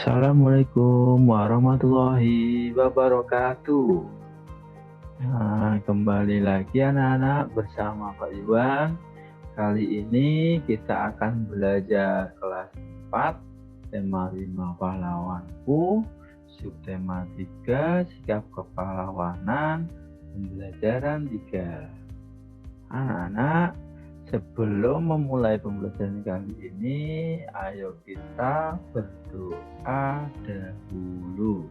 Assalamualaikum warahmatullahi wabarakatuh. Nah, kembali lagi anak-anak bersama Pak Iwan. Kali ini kita akan belajar kelas 4, tema 5 pahlawanku, subtema 3, sikap kepahlawanan, pembelajaran 3. Anak-anak, sebelum memulai pembelajaran kali ini, ayo kita berdoa dahulu.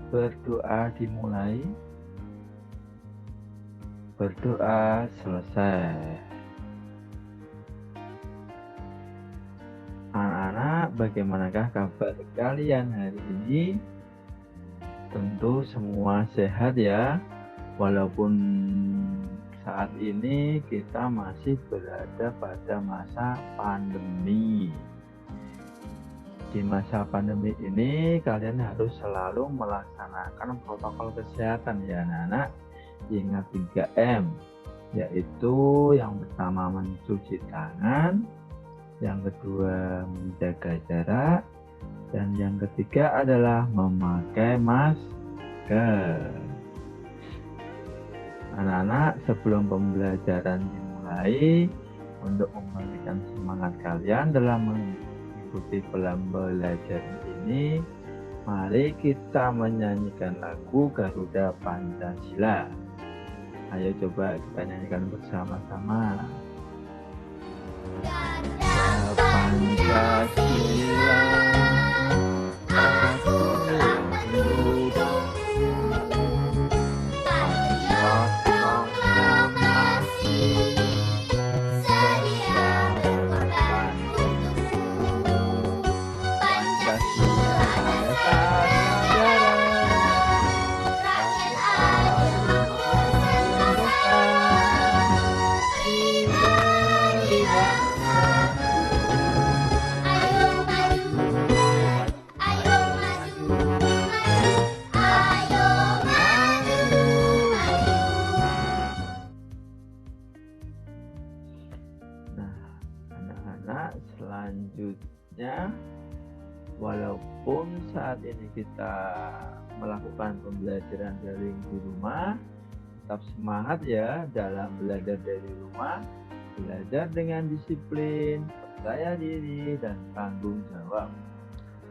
Berdoa dimulai, berdoa selesai. Anak-anak, bagaimanakah kabar kalian hari ini? Tentu semua sehat ya, walaupun saat ini kita masih berada pada masa pandemi. Di masa pandemi ini kalian harus selalu melaksanakan protokol kesehatan ya anak-anak. Ingat 3M, yaitu yang pertama mencuci tangan, yang kedua menjaga jarak, dan yang ketiga adalah memakai masker. Anak-anak, sebelum pembelajaran dimulai, untuk memberikan semangat kalian dalam mengikuti pembelajaran ini, mari kita menyanyikan lagu Garuda Pancasila. Ayo coba kita nyanyikan bersama-sama. Garuda Pancasila, selanjutnya, walaupun saat ini kita melakukan pembelajaran daring di rumah, tetap semangat ya dalam belajar dari rumah. Belajar dengan disiplin, percaya diri, dan tanggung jawab.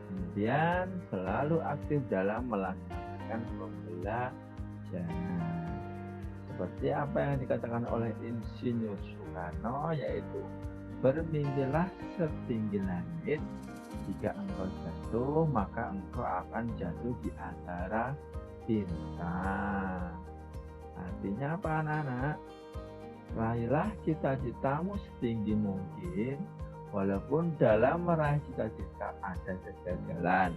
Kemudian selalu aktif dalam melaksanakan pembelajaran. Seperti apa yang dikatakan oleh Insinyur Soekarno, yaitu bermimpilah setinggi langit. Jika engkau jatuh, maka engkau akan jatuh di antara bintang. Artinya apa anak-anak? Raihlah cita-citamu setinggi mungkin, walaupun dalam meraih cita-cita ada kegagalan.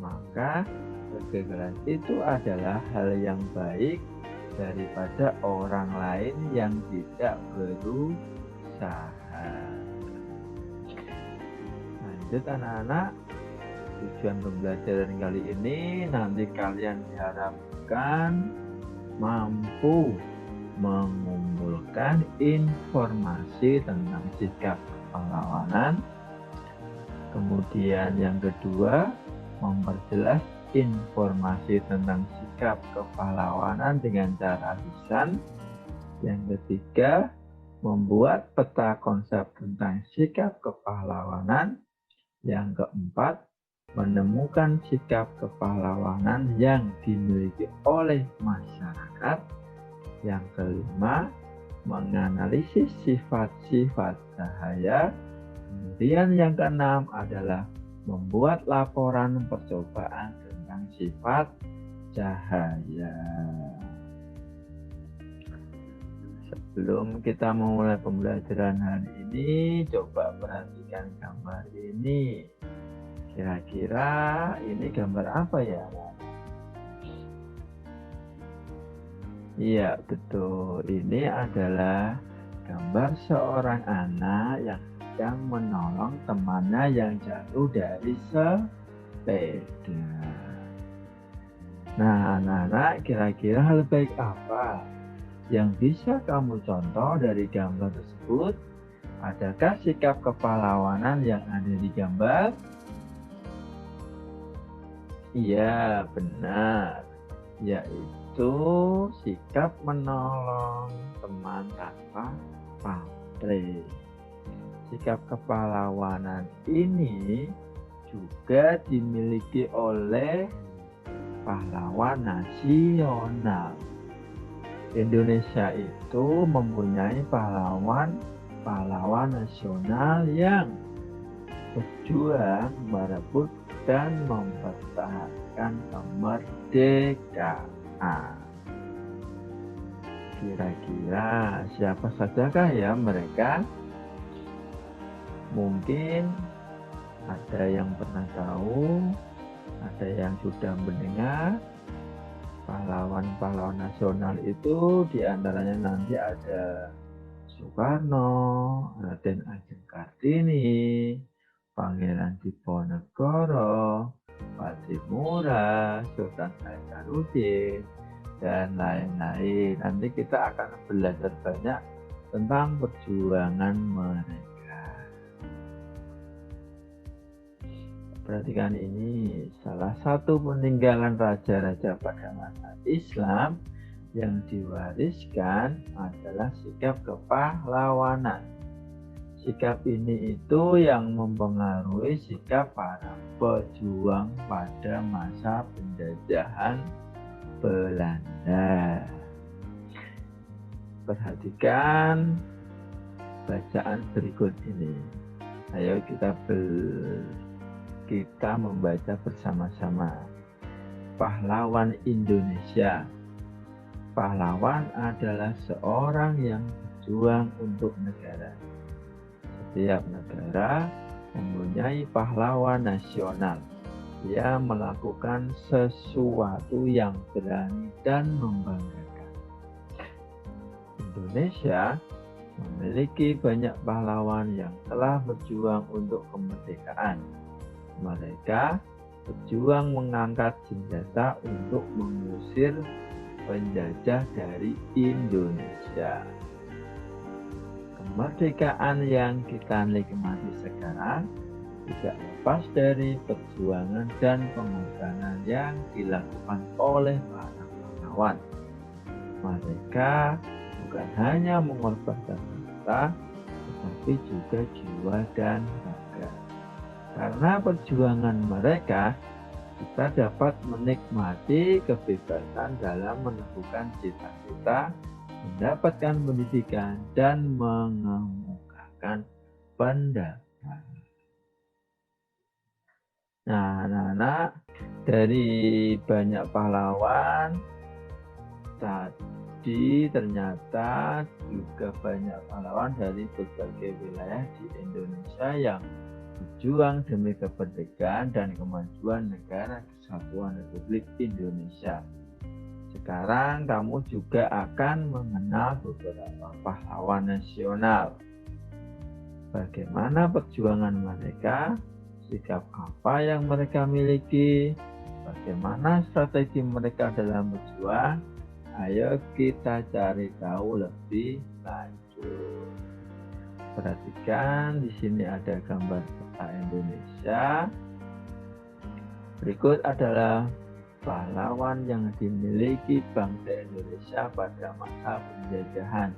Maka kegagalan itu adalah hal yang baik daripada orang lain yang tidak berusaha. Lanjut anak-anak, tujuan pembelajaran kali ini nanti kalian diharapkan mampu mengumpulkan informasi tentang sikap kepahlawanan. Kemudian yang kedua, memperjelas informasi tentang sikap kepahlawanan dengan cara lisan. Yang ketiga, membuat peta konsep tentang sikap kepahlawanan. Yang keempat, menemukan sikap kepahlawanan yang dimiliki oleh masyarakat. Yang kelima, menganalisis sifat-sifat cahaya. Kemudian yang keenam adalah membuat laporan percobaan tentang sifat cahaya. Sebelum kita memulai pembelajaran hari ini, coba perhatikan gambar ini. Kira-kira ini gambar apa ya? Iya, betul. Ini adalah gambar seorang anak yang sedang menolong temannya yang jatuh dari sepeda. Nah, anak-anak, kira-kira hal baik apa yang bisa kamu contoh dari gambar tersebut? Adakah sikap kepahlawanan yang ada di gambar? Iya, benar. Yaitu sikap menolong teman tanpa pamrih. Sikap kepahlawanan ini juga dimiliki oleh pahlawan nasional. Indonesia itu mempunyai pahlawan nasional yang berjuang merebut dan mempertahankan kemerdekaan. Kira-kira siapa sajakah ya mereka? Mungkin ada yang pernah tahu, ada yang sudah mendengar. Pahlawan-pahlawan nasional itu diantaranya nanti ada Soekarno, Raden Ajeng Kartini, Pangeran Diponegoro, Pattimura, Sultan Hasanuddin, dan lain-lain. Nanti kita akan belajar banyak tentang perjuangan mereka. Perhatikan ini, salah satu peninggalan raja-raja pada masa Islam yang diwariskan adalah sikap kepahlawanan. Sikap ini itu yang mempengaruhi sikap para pejuang pada masa penjajahan Belanda. Perhatikan bacaan berikut ini. Ayo kita membaca bersama-sama. Pahlawan Indonesia. Pahlawan adalah seorang yang berjuang untuk negara. Setiap negara mempunyai pahlawan nasional. Dia melakukan sesuatu yang berani dan membanggakan. Indonesia memiliki banyak pahlawan yang telah berjuang untuk kemerdekaan. Mereka berjuang mengangkat senjata untuk mengusir penjajah dari Indonesia. Kemerdekaan yang kita nikmati sekarang tidak lepas dari perjuangan dan pengorbanan yang dilakukan oleh para pahlawan. Mereka bukan hanya mengorbankan harta, tetapi juga jiwa dan raga. Karena perjuangan mereka, kita dapat menikmati kebebasan dalam menentukan cita-cita, mendapatkan pendidikan, dan mengemukakan pendapat. Nah, anak-anak, dari banyak pahlawan tadi ternyata juga banyak pahlawan dari berbagai wilayah di Indonesia yang berjuang demi kemerdekaan dan kemajuan negara kesatuan Republik Indonesia. Sekarang kamu juga akan mengenal beberapa pahlawan nasional. Bagaimana perjuangan mereka, sikap apa yang mereka miliki, bagaimana strategi mereka dalam berjuang. Ayo kita cari tahu lebih lanjut. Perhatikan, di sini ada gambar peta Indonesia. Berikut adalah pahlawan yang dimiliki bangsa Indonesia pada masa penjajahan.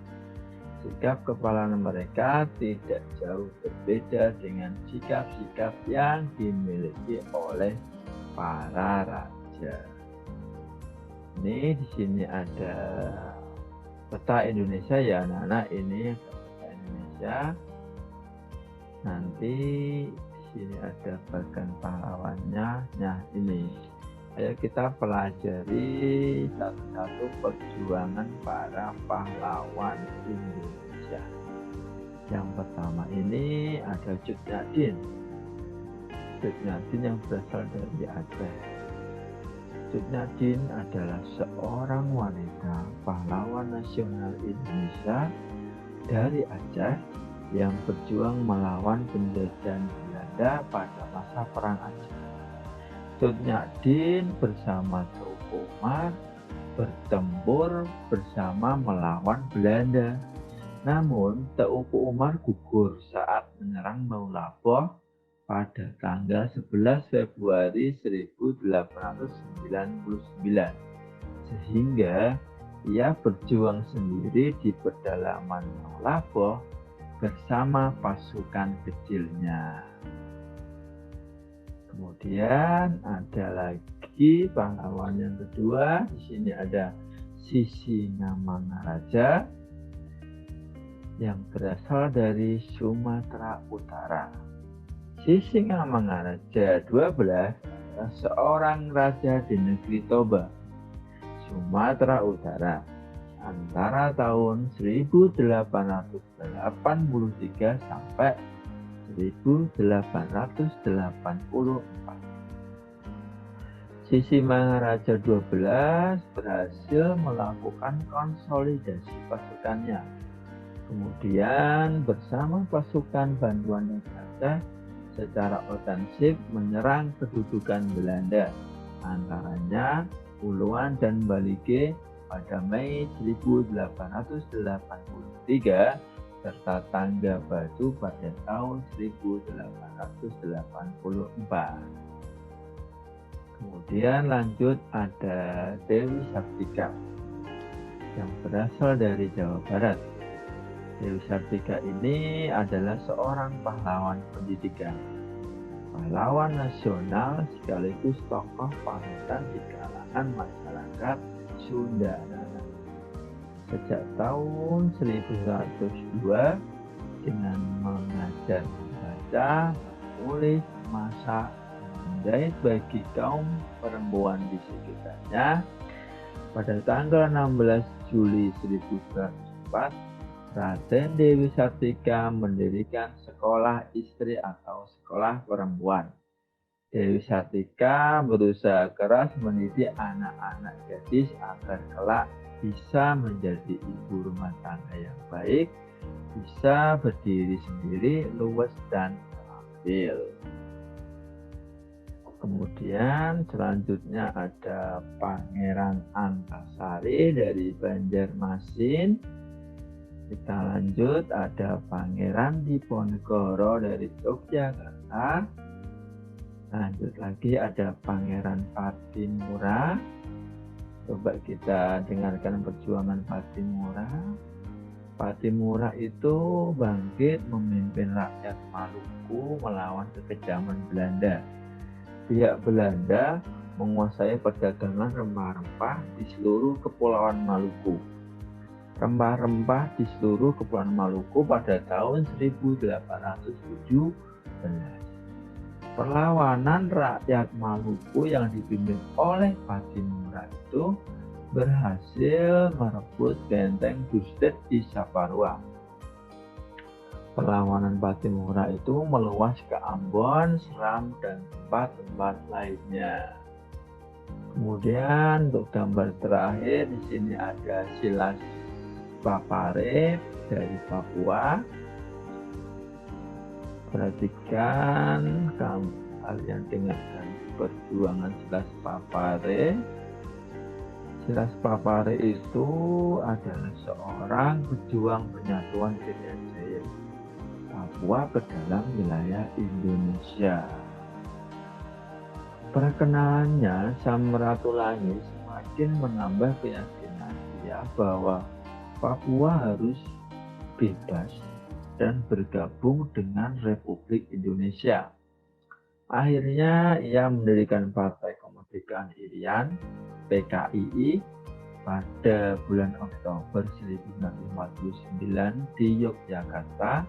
Sikap kepahlawanan mereka tidak jauh berbeda dengan sikap-sikap yang dimiliki oleh para raja. Ini di sini ada peta Indonesia ya anak-anak, ini Indonesia. Nanti di sini ada bagian pahlawannya. Nah, ini. Ayo kita pelajari satu-satu perjuangan para pahlawan Indonesia. Yang pertama ini ada Cut Nyak Dien yang berasal dari Aceh. Cut Nyak Dien adalah seorang wanita pahlawan nasional Indonesia dari Aceh yang berjuang melawan penjajahan Belanda pada masa Perang Aceh. Cut Nyak Dien bersama Teuku Umar bertempur bersama melawan Belanda. Namun Teuku Umar gugur saat menyerang Maulaboh pada tanggal 11 Februari 1899, sehingga ia berjuang sendiri di pedalaman Laboh bersama pasukan kecilnya. Kemudian ada lagi pahlawan yang kedua. Di sini ada Sisingamangaraja yang berasal dari Sumatera Utara. Sisingamangaraja 12 adalah seorang raja di negeri Toba, Sumatera Utara, antara tahun 1883 sampai 1884. Sisingamangaraja 12 berhasil melakukan konsolidasi pasukannya. Kemudian bersama pasukan bantuan dari Aceh secara ofensif menyerang kedudukan Belanda, antaranya Puluhan dan Balige pada Mei 1883 serta Tangga Batu pada tahun 1884. Kemudian lanjut ada Dewi Sartika yang berasal dari Jawa Barat. Dewi Sartika ini adalah seorang pahlawan pendidikan, pahlawan nasional sekaligus tokoh panutan di kalangan masyarakat Sunda. Sejak tahun 1102 dengan mengajar membaca, menulis, memasak, menjahit bagi kaum perempuan di sekitarnya, pada tanggal 16 Juli 1904 Raden Dewi Sartika mendirikan sekolah istri atau sekolah perempuan. Dewi Sartika berusaha keras mendidik anak-anak gadis agar kelak bisa menjadi ibu rumah tangga yang baik, bisa berdiri sendiri, luwes dan terampil. Kemudian selanjutnya ada Pangeran Antasari dari Banjarmasin. Kita lanjut, ada Pangeran Diponegoro dari Yogyakarta. Lanjut lagi ada Pangeran Patimura. Coba kita dengarkan perjuangan Patimura. Patimura itu bangkit memimpin rakyat Maluku melawan kekejaman Belanda. Pihak Belanda menguasai perdagangan rempah-rempah di seluruh kepulauan Maluku. Rempah-rempah di seluruh kepulauan Maluku pada tahun 1817. Perlawanan rakyat Maluku yang dipimpin oleh Patimura itu berhasil merebut benteng Dustet di Saparua. Perlawanan Patimura itu meluas ke Ambon, Seram, dan tempat-tempat lainnya. Kemudian untuk gambar terakhir di sini ada Silas Papare dari Papua. Perhatikan kalian dengarkan perjuangan Silas Papare. Silas Papare itu adalah seorang pejuang penyatuan Irian Jaya Papua ke dalam wilayah Indonesia. Perkenalannya Samratulangi semakin menambah keyakinan dia bahwa Papua harus bebas dan bergabung dengan Republik Indonesia. Akhirnya ia mendirikan Partai Kemerdekaan Irian (PKII) pada bulan Oktober 1949 di Yogyakarta.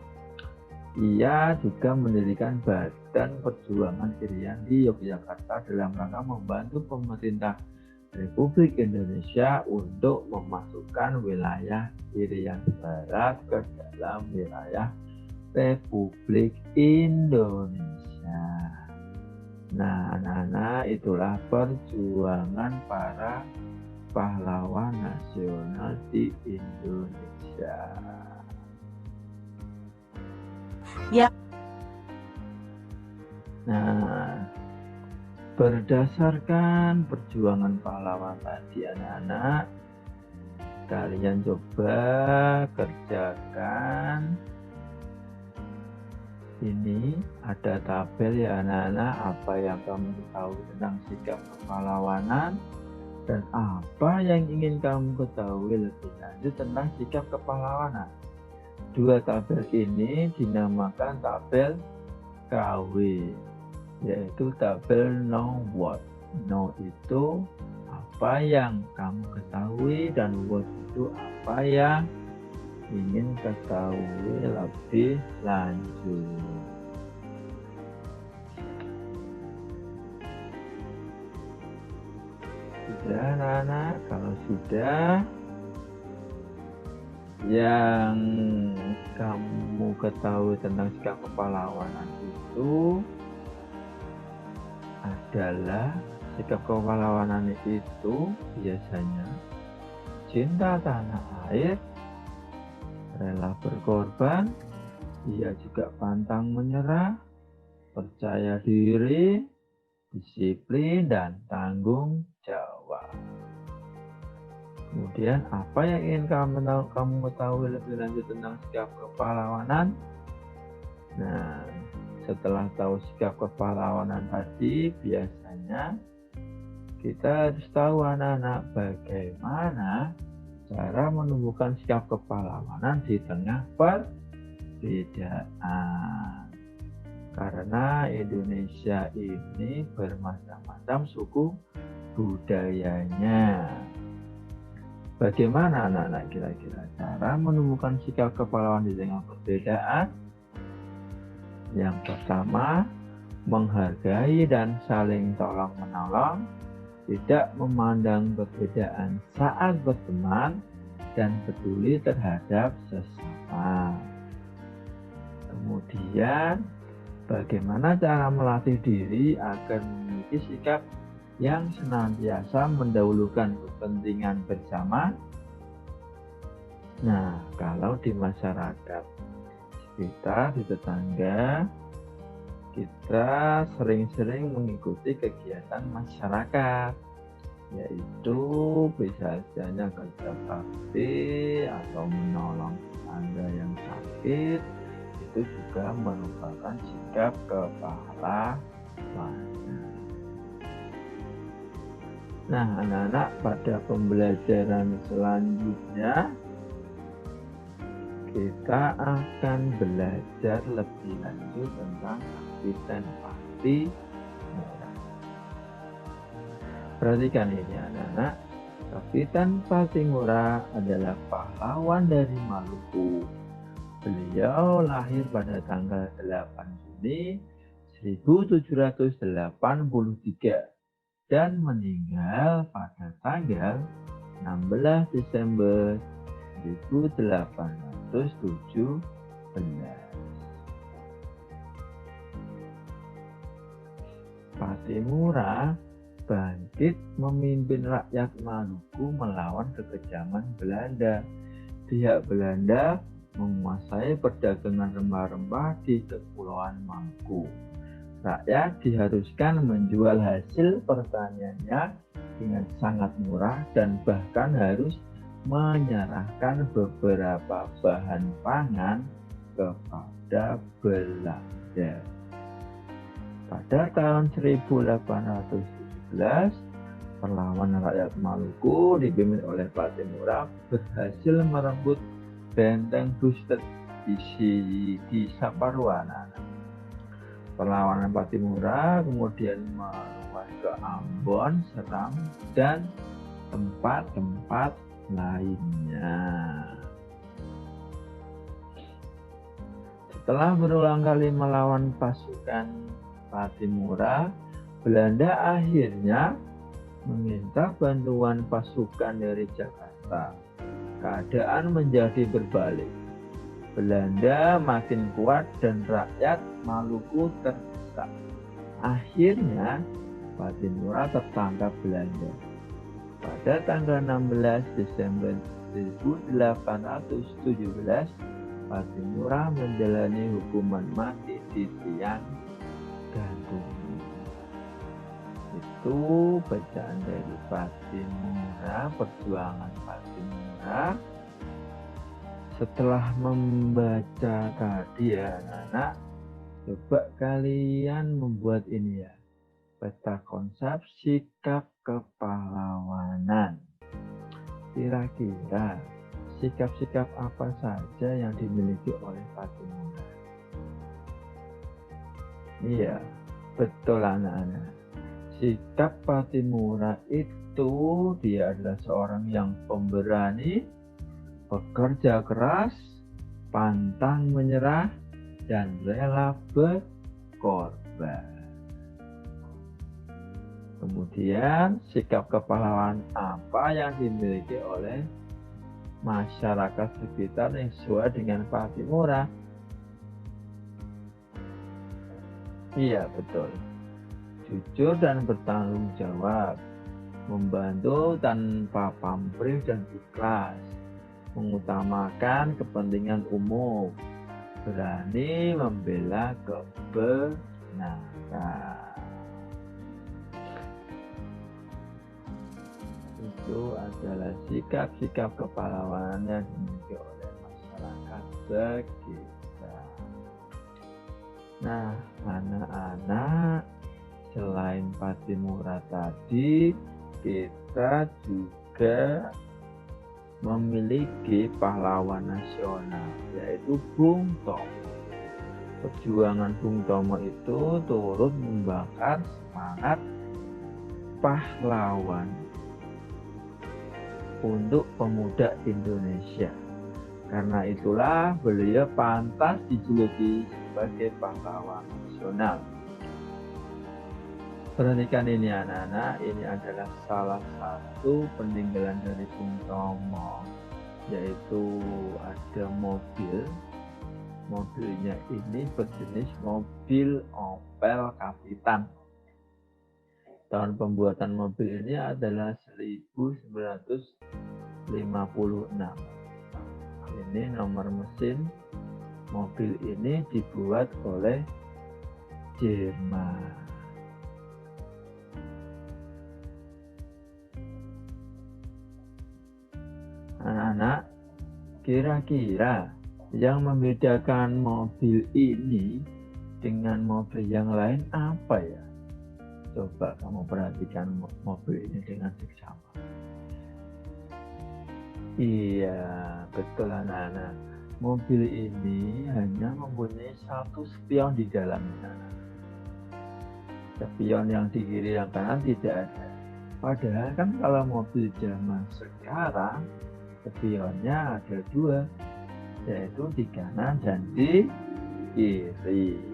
Ia juga mendirikan Badan Perjuangan Irian di Yogyakarta dalam rangka membantu pemerintah Republik Indonesia untuk memasukkan wilayah Irian Barat ke dalam wilayah Republik Indonesia. Nah, anak-anak, itulah perjuangan para pahlawan nasional di Indonesia. Ya. Nah, berdasarkan perjuangan pahlawan tadi, anak-anak, kalian coba kerjakan ini ada tabel ya anak-anak, apa yang kamu ketahui tentang sikap kepahlawanan dan apa yang ingin kamu ketahui lebih lanjut tentang sikap kepahlawanan. Dua tabel ini dinamakan tabel KW, yaitu tabel know what. Know itu apa yang kamu ketahui dan what itu apa yang ingin ketahui lebih lanjut. Sudah anak-anak? Kalau sudah, yang kamu ketahui tentang sikap kepahlawanan itu adalah sikap kepahlawanan itu biasanya cinta tanah air, rela berkorban, ia juga pantang menyerah, percaya diri, disiplin, dan tanggung jawab. Kemudian apa yang ingin kamu ketahui lebih lanjut tentang sikap kepahlawanan? Nah, setelah tahu sikap kepahlawanan tadi, biasanya kita harus tahu anak-anak bagaimana cara menumbuhkan sikap kepahlawanan di tengah perbedaan. Karena Indonesia ini bermacam-macam suku budayanya. Bagaimana anak-anak kira-kira cara menumbuhkan sikap kepahlawanan di tengah perbedaan? Yang pertama, menghargai dan saling tolong-menolong, tidak memandang perbedaan saat berteman, dan peduli terhadap sesama. Kemudian, bagaimana cara melatih diri agar memiliki sikap yang senantiasa mendahulukan kepentingan bersama? Nah, kalau di masyarakat sekitar, di tetangga, kita sering-sering mengikuti kegiatan masyarakat, yaitu bisa saja kerja bakti atau menolong tetangga yang sakit. Itu juga merupakan sikap kepahlawanan. Nah, anak-anak, pada pembelajaran selanjutnya kita akan belajar lebih lanjut tentang Kapiten Patimura. Perhatikan ini anak-anak, Kapiten Patimura adalah pahlawan dari Maluku. Beliau lahir pada tanggal 8 Juni 1783 dan meninggal pada tanggal 16 Desember 1817. Patimura bangkit memimpin rakyat Maluku melawan kekejaman Belanda. Pihak Belanda menguasai perdagangan rempah-rempah di Kepulauan Maluku. Rakyat diharuskan menjual hasil pertaniannya dengan sangat murah dan bahkan harus menyerahkan beberapa bahan pangan kepada Belanda. Pada tahun 1817, perlawanan rakyat Maluku dipimpin oleh Patimura berhasil merebut benteng Bustet di Saparua. Perlawanan Patimura kemudian meluas ke Ambon, Seram, dan tempat-tempat lainnya. Setelah berulang kali melawan pasukan Patimura, Belanda akhirnya meminta bantuan pasukan dari Jakarta. Keadaan menjadi berbalik. Belanda makin kuat dan rakyat Maluku terdesak. Akhirnya Patimura tertangkap Belanda. Pada tanggal 16 Desember 1817, Patimura menjalani hukuman mati di tiang gantung. Itu bacaan dari Patimura, perjuangan Patimura. Setelah membaca tadi ya anak-anak, Coba kalian membuat ini ya, peta konsep sikap kepahlawanan. Kira-kira sikap-sikap apa saja yang dimiliki oleh Pattimura? Iya, betul anak-anak. Sikap Pattimura itu dia adalah seorang yang pemberani, bekerja keras, pantang menyerah, dan rela berkorban. Kemudian sikap kepahlawanan apa yang dimiliki oleh masyarakat sekitar yang sesuai dengan Pattimura? Iya, betul. Jujur dan bertanggung jawab, membantu tanpa pamrih dan ikhlas, mengutamakan kepentingan umum, berani membela kebenaran. Itu adalah sikap-sikap kepahlawanan yang dimiliki oleh masyarakat sekitar. Nah, anak-anak, selain Pattimura tadi, kita juga memiliki pahlawan nasional, yaitu Bung Tomo. Perjuangan Bung Tomo itu turut membakar semangat pahlawan untuk pemuda Indonesia. Karena itulah beliau pantas dijuluki sebagai pahlawan nasional. Perhatikan ini anak-anak, ini adalah salah satu peninggalan dari Bung Tomo, yaitu ada mobil. Mobilnya ini berjenis mobil Opel Kapitan. Tahun pembuatan mobil ini adalah 1956. Ini nomor mesin mobil ini dibuat oleh Jerman. Anak-anak, kira-kira yang membedakan mobil ini dengan mobil yang lain apa ya? Coba kamu perhatikan mobil ini dengan seksama. Iya, betul anak-anak. Mobil ini hanya mempunyai satu spion di dalamnya. Spion yang di kiri dan kanan tidak ada. Padahal kan kalau mobil zaman sekarang, spionnya ada dua, yaitu di kanan dan di kiri.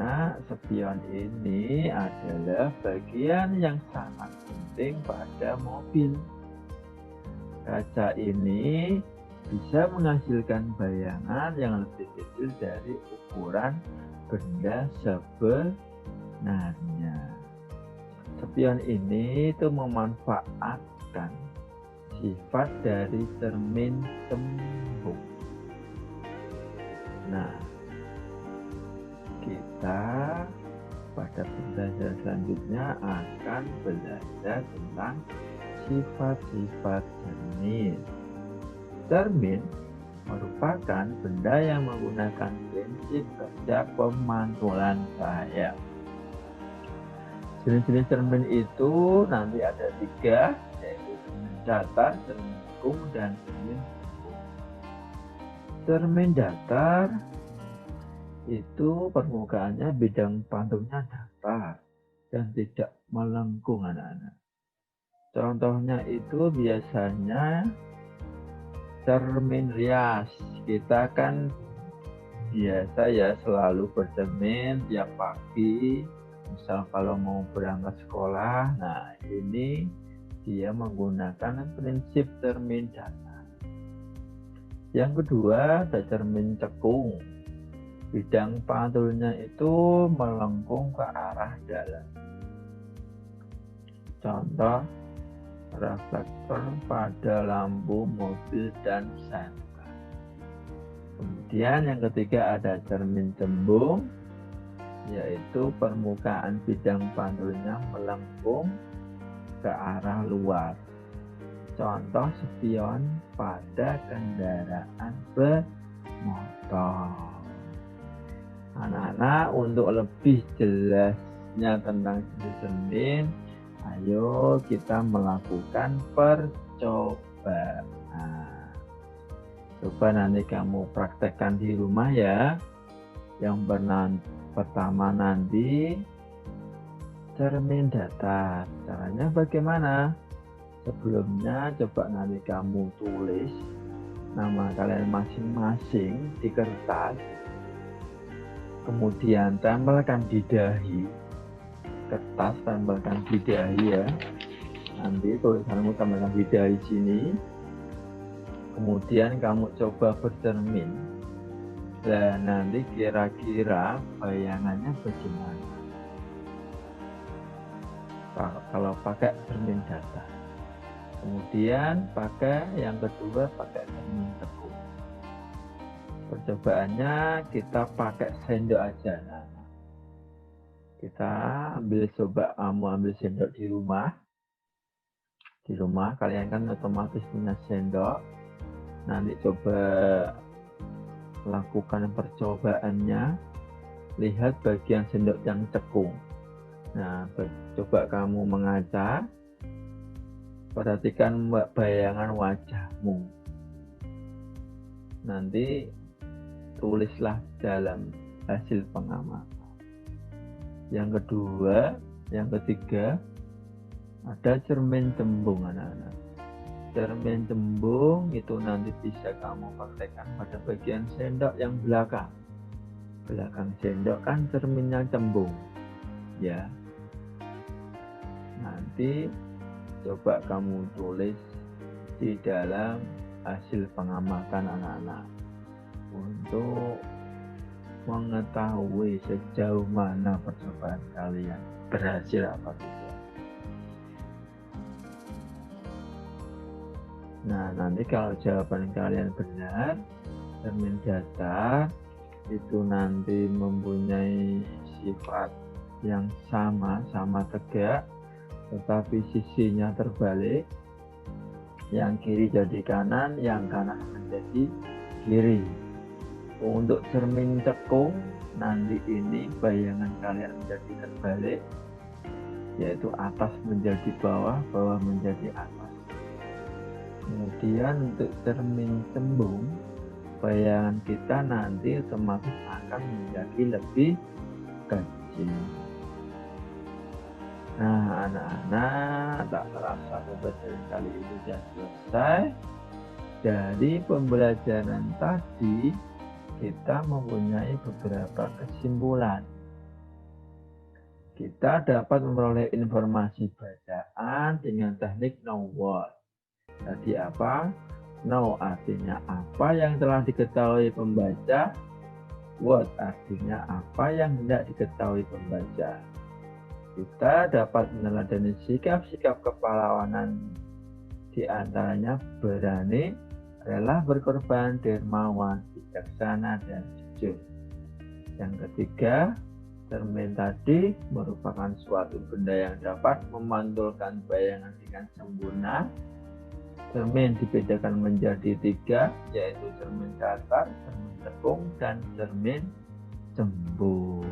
Nah, spion ini adalah bagian yang sangat penting pada mobil. Kaca ini bisa menghasilkan bayangan yang lebih kecil dari ukuran benda sebenarnya. Spion ini itu memanfaatkan sifat dari cermin cembung. Nah, kita pada pembelajaran selanjutnya akan belajar tentang sifat-sifat cermin. Cermin merupakan benda yang menggunakan prinsip kerja pemantulan cahaya. Jenis-jenis cermin itu nanti ada 3, yaitu cermin datar, cermin cekung, dan cermin cembung. Cermin datar itu permukaannya bidang pantulnya datar dan tidak melengkung anak-anak. Contohnya itu biasanya cermin rias. Kita kan biasa ya selalu bercermin tiap pagi, misal kalau mau berangkat sekolah. Nah, ini dia menggunakan prinsip cermin datar. Yang kedua ada cermin cekung. Bidang pantulnya itu melengkung ke arah dalam. Contoh, reflektor pada lampu mobil dan senter. Kemudian yang ketiga ada cermin cembung, yaitu permukaan bidang pantulnya melengkung ke arah luar. Contoh spion pada kendaraan bermotor. Nah, untuk lebih jelasnya tentang jenis cermin, ayo kita melakukan percobaan. Coba nanti kamu praktekkan di rumah ya. Yang pertama nanti cermin datar. Caranya bagaimana? Sebelumnya coba nanti kamu tulis nama kalian masing-masing di kertas. Kemudian tempelkan di dahi. Kertas tempelkan di dahi ya. Nanti tulisanmu tempelkan di dahi sini. Kemudian kamu coba bercermin. Dan nanti kira-kira bayangannya bagaimana? Kalau pakai cermin datar. Kemudian yang kedua pakai cermin tekuk. Percobaannya kita pakai sendok aja. Nah, kita kamu ambil sendok di rumah. Di rumah kalian kan otomatis punya sendok. Nanti coba lakukan percobaannya, lihat bagian sendok yang cekung. Nah, coba kamu mengaca, perhatikan bayangan wajahmu. Nanti tulislah dalam hasil pengamatan. Yang ketiga, ada cermin cembung anak-anak. Cermin cembung itu nanti bisa kamu praktekkan pada bagian sendok yang belakang. Belakang sendok kan cerminnya cembung. Ya. Nanti coba kamu tulis di dalam hasil pengamatan anak-anak untuk mengetahui sejauh mana percobaan kalian berhasil apa tidak. Nah, nanti kalau jawaban kalian benar, cermin datar itu nanti mempunyai sifat yang sama tegak, tetapi sisinya terbalik. Yang kiri jadi kanan, yang kanan menjadi kiri. Untuk cermin cekung, nanti ini bayangan kalian menjadi terbalik, yaitu atas menjadi bawah, bawah menjadi atas. Kemudian untuk cermin cembung, bayangan kita nanti otomatis akan menjadi lebih kecil. Nah, anak-anak, tak terasa pembelajaran kali ini sudah selesai. Dari pembelajaran tadi, kita mempunyai beberapa kesimpulan. Kita dapat memperoleh informasi bacaan dengan teknik know word. Tadi apa? Know artinya apa yang telah diketahui pembaca. Word artinya apa yang hendak diketahui pembaca. Kita dapat meneladani sikap-sikap kepahlawanan, di antaranya berani, rela berkorban, dermawan, bijaksana, dan jujur. Yang ketiga, cermin tadi merupakan suatu benda yang dapat memantulkan bayangan dengan sempurna. Cermin dibedakan menjadi 3, yaitu cermin datar, cermin tekung, dan cermin cembung.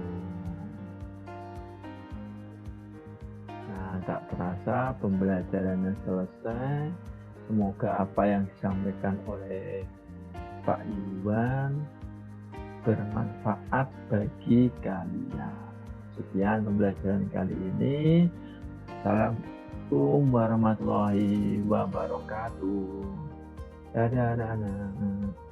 Nah, tak terasa pembelajarannya selesai. Semoga apa yang disampaikan oleh Pak Iwan bermanfaat bagi kalian. Sekian pembelajaran kali ini. Assalamualaikum warahmatullahi wabarakatuh. Dadah anak-anak.